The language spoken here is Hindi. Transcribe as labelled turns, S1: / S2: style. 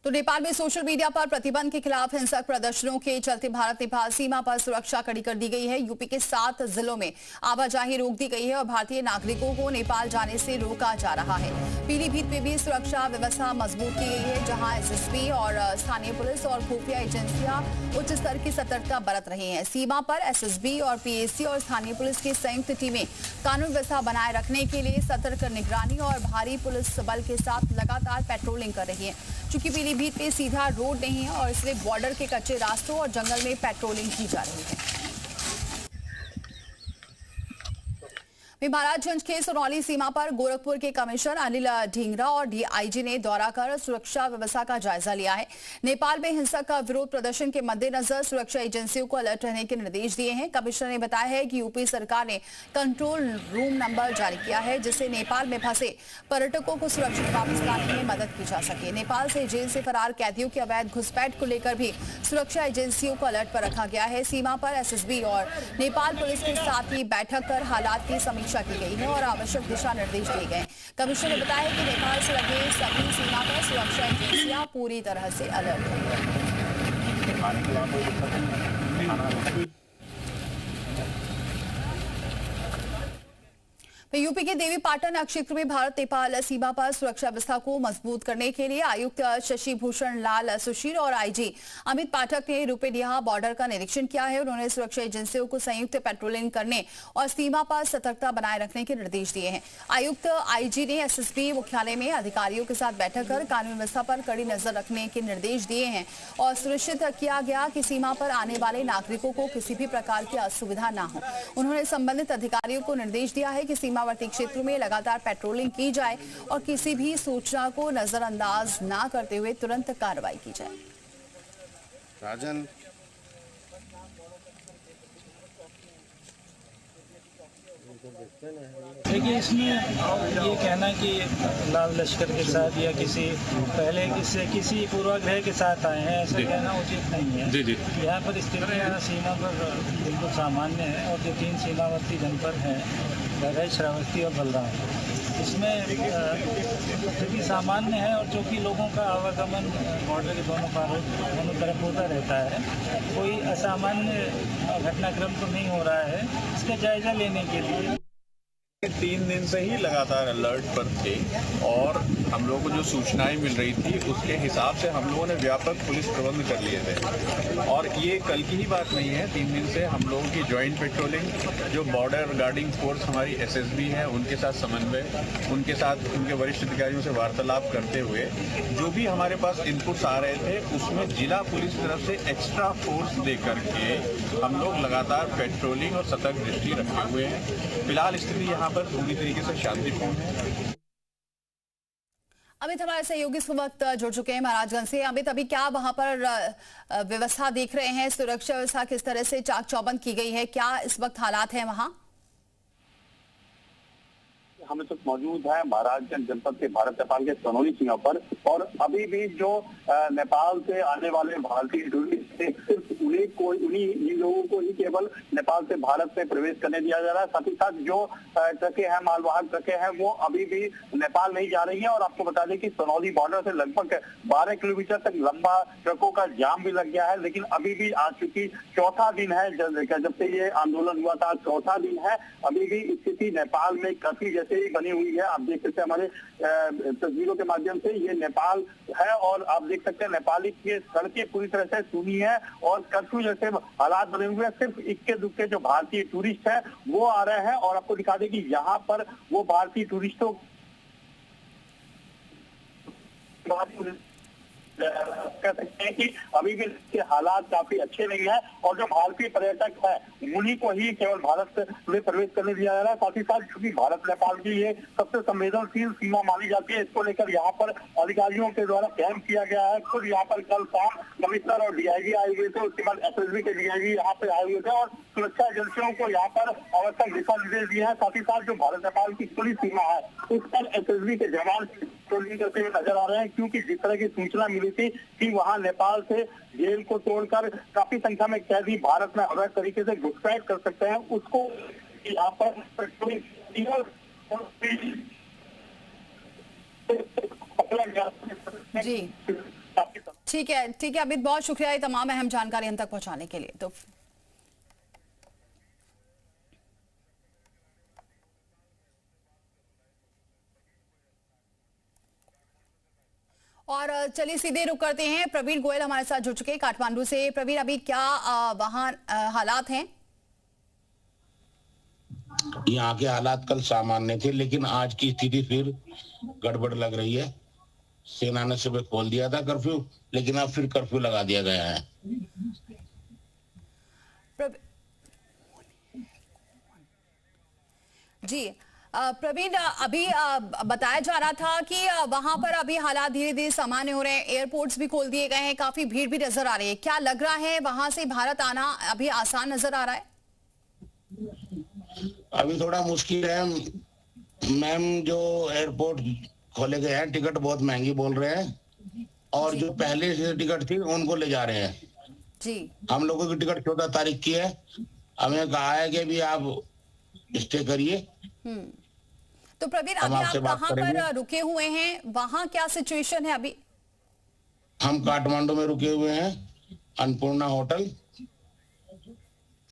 S1: तो नेपाल में सोशल मीडिया पर प्रतिबंध के खिलाफ हिंसक प्रदर्शनों के चलते भारत नेपाल सीमा पर सुरक्षा कड़ी कर दी गई है। यूपी के 7 जिलों में आवाजाही रोक दी गई है और भारतीय नागरिकों को नेपाल जाने से रोका जा रहा है। पीलीभीत में भी सुरक्षा व्यवस्था मजबूत की गई है, जहां एसएसबी और स्थानीय पुलिस और खुफिया एजेंसियां उच्च स्तर की सतर्कता बरत रही हैं। सीमा पर एसएसबी और पीएसी और स्थानीय पुलिस की संयुक्त टीमें कानून व्यवस्था बनाए रखने के लिए सतर्क निगरानी और भारी पुलिस बल के साथ लगातार पेट्रोलिंग कर रही है। चूंकि पीलीभीत में सीधा रोड नहीं है और इसलिए बॉर्डर के कच्चे रास्तों और जंगल में पेट्रोलिंग की जा रही है। महाराजगंज के सोनौली सीमा पर गोरखपुर के कमिश्नर अनिल ढींगरा और डीआईजी ने दौरा कर सुरक्षा व्यवस्था का जायजा लिया है। नेपाल में हिंसक विरोध प्रदर्शन के मद्देनजर सुरक्षा एजेंसियों को अलर्ट रहने के निर्देश दिए हैं। कमिश्नर ने बताया है कि यूपी सरकार ने कंट्रोल रूम नंबर जारी किया है, जिससे नेपाल में फंसे पर्यटकों को सुरक्षित वापस लाने में मदद की जा सके। नेपाल से जेल से फरार कैदियों की अवैध घुसपैठ को लेकर भी सुरक्षा एजेंसियों को अलर्ट पर रखा गया है। सीमा पर एसएसबी और नेपाल पुलिस के साथ ही बैठक कर हालात की समीक्षा की गई है और आवश्यक दिशा निर्देश दिए गए। कमिश्नर ने बताया कि नेपाल से लगे सभी सीमा पर सुरक्षा एजेंसियां पूरी तरह से अलर्ट हैं। यूपी के देवीपाटन क्षेत्र में भारत नेपाल सीमा पर सुरक्षा व्यवस्था को मजबूत करने के लिए आयुक्त शशि भूषण लाल सुशील और आईजी अमित पाठक ने रूपेडिया बॉर्डर का निरीक्षण किया है। उन्होंने सुरक्षा एजेंसियों को संयुक्त पेट्रोलिंग करने और सीमा पर सतर्कता बनाए रखने के निर्देश दिए हैं। आयुक्त आईजी ने एसएसबी मुख्यालय में अधिकारियों के साथ बैठक कर कानून व्यवस्था पर कड़ी नजर रखने के निर्देश दिए हैं और सुनिश्चित किया गया कि सीमा पर आने वाले नागरिकों को किसी भी प्रकार की असुविधा न हो। उन्होंने संबंधित अधिकारियों को निर्देश दिया है कि सीमावर्ती क्षेत्रों में लगातार पेट्रोलिंग की जाए और किसी भी सूचना को नजरअंदाज न करते हुए तुरंत कार्रवाई की जाए।
S2: राजन
S3: देखिए, इसमें ये कहना कि लाल लश्कर के साथ या किसी पूर्वाग्रह के साथ आए हैं, ऐसा कहना उचित नहीं है।
S2: जी।
S3: यहाँ पर स्थितियाँ सीमा पर बिल्कुल सामान्य है और जो 3 सीमावर्ती जनपद हैं, बहराइच, श्रावस्ती और बलराम, इसमें स्थिति सामान्य है और जो कि लोगों का आवागमन बॉर्डर के दोनों तरफ होता रहता है। कोई असामान्य घटनाक्रम तो नहीं हो रहा है। इसका जायजा लेने के लिए
S2: 3 दिन से ही लगातार अलर्ट पर थे और हम लोगों को जो सूचनाएं मिल रही थी उसके हिसाब से हम लोगों ने व्यापक पुलिस प्रबंध कर लिए थे। और ये कल की ही बात नहीं है, 3 दिन से हम लोगों की जॉइंट पेट्रोलिंग, जो बॉर्डर गार्डिंग फोर्स हमारी एसएसबी है, उनके साथ समन्वय, उनके साथ उनके वरिष्ठ अधिकारियों से वार्तालाप करते हुए जो भी हमारे पास इनपुट्स आ रहे थे उसमें जिला पुलिस तरफ से एक्स्ट्रा फोर्स दे करके हम लोग लगातार पेट्रोलिंग और सतर्क दृष्टि रखे हुए हैं। फिलहाल स्थिति यहाँ पर पूरी तरीके से शांतिपूर्ण है।
S1: अमित हमारे सहयोगी इस वक्त जुड़ चुके हैं महाराजगंज से। अमित, अभी क्या वहां पर व्यवस्था देख रहे हैं? सुरक्षा व्यवस्था किस तरह से चाक चौबंद की गई है? क्या इस वक्त हालात हैं वहां?
S4: हम इस वक्त मौजूद है महाराजगंज जनपद के भारत नेपाल के सोनौली सीमा पर और अभी भी जो नेपाल से आने वाले भारतीय टूरिस्ट सिर्फ उन्हीं लोगों को ही केवल नेपाल से भारत में प्रवेश करने दिया जा रहा है। साथ ही साथ जो ट्रकें हैं, मालवाहक ट्रकें हैं, वो अभी भी नेपाल नहीं जा रही है। और आपको बता दें कि सोनौली बॉर्डर से लगभग 12 किलोमीटर तक लंबा ट्रकों का जाम भी लग गया है। लेकिन अभी भी आज चूंकि चौथा दिन है जब से ये आंदोलन हुआ था, चौथा दिन है, अभी भी स्थिति नेपाल में काफी जैसे ही बनी हुई है। आप देख सकते हैं हमारे तस्वीरों के माध्यम से, ये नेपाल है और आप देख सकते हैं नेपाली की सड़कें पूरी तरह से सूनी है और कर्फ्यू जैसे हालात बने हुए हैं। सिर्फ इक्के दुक्के जो भारतीय टूरिस्ट है वो आ रहे हैं और आपको दिखा दें कि यहाँ पर वो भारतीय टूरिस्टों कह सकते हैं कि अभी भी इसके हालात काफी अच्छे नहीं है और जो भारतीय पर्यटक है उन्हीं को ही केवल भारत में प्रवेश करने दिया जा रहा है। साथ ही साथ क्योंकि भारत नेपाल की ये सबसे संवेदनशील सीमा मानी जाती है, इसको लेकर यहाँ पर अधिकारियों के द्वारा कैंप किया गया है। खुद यहाँ पर कल शाम कमिश्नर और डीआईजी आए हुए थे, उसके बाद एसएसबी के डीआईजी यहाँ पे आए हुए थे और सुरक्षा एजेंसियों को यहाँ पर आवश्यक दिशा निर्देश दिए हैं। साथ ही साथ जो भारत नेपाल की खुली सीमा है उस पर एसएसबी के जवान पेट्रोलिंग करते हुए नजर आ रहे हैं, क्योंकि जिस तरह की सूचना मिली थी कि वहां नेपाल से जेल को तोड़कर काफी संख्या में कैदी भारत में अवैध तरीके से घुसपैठ कर सकते हैं, उसको यहाँ पर पेट्रोलिंग
S1: जी ठीक है अमित, बहुत शुक्रिया ये तमाम अहम जानकारी हम तक पहुंचाने के लिए। तो और चलिए सीधे रुक करते हैं, प्रवीण गोयल हमारे साथ जुड़ चुके हैं काठमांडू से। प्रवीण, अभी क्या वहां हालात हैं?
S5: यहाँ के हालात कल सामान्य थे, लेकिन आज की स्थिति फिर गड़बड़ लग रही है। सेना ने सुबह खोल दिया था कर्फ्यू, लेकिन अब फिर कर्फ्यू लगा दिया गया है।
S1: जी प्रवीण, अभी बताया जा रहा था कि वहां पर अभी हालात धीरे धीरे सामान्य हो रहे हैं, एयरपोर्ट्स भी खोल दिए गए हैं, काफी भीड़ भी नजर आ रही है। क्या लग रहा है वहां से भारत आना अभी आसान नजर आ रहा है?
S5: अभी थोड़ा मुश्किल है मैम। जो एयरपोर्ट खोले गए हैं, टिकट बहुत महंगी बोल रहे हैं, और जो पहले से टिकट थी उनको ले जा रहे हैं
S1: जी।
S5: हम लोगों की टिकट 14 तारीख की है। हमें कहा है कि भी आप स्टे करिए।
S1: तो प्रवीण, अभी आप कहाँ पर रुके हुए हैं, वहां क्या सिचुएशन है अभी?
S5: हम काठमांडू में रुके हुए हैं, अन्नपूर्णा होटल।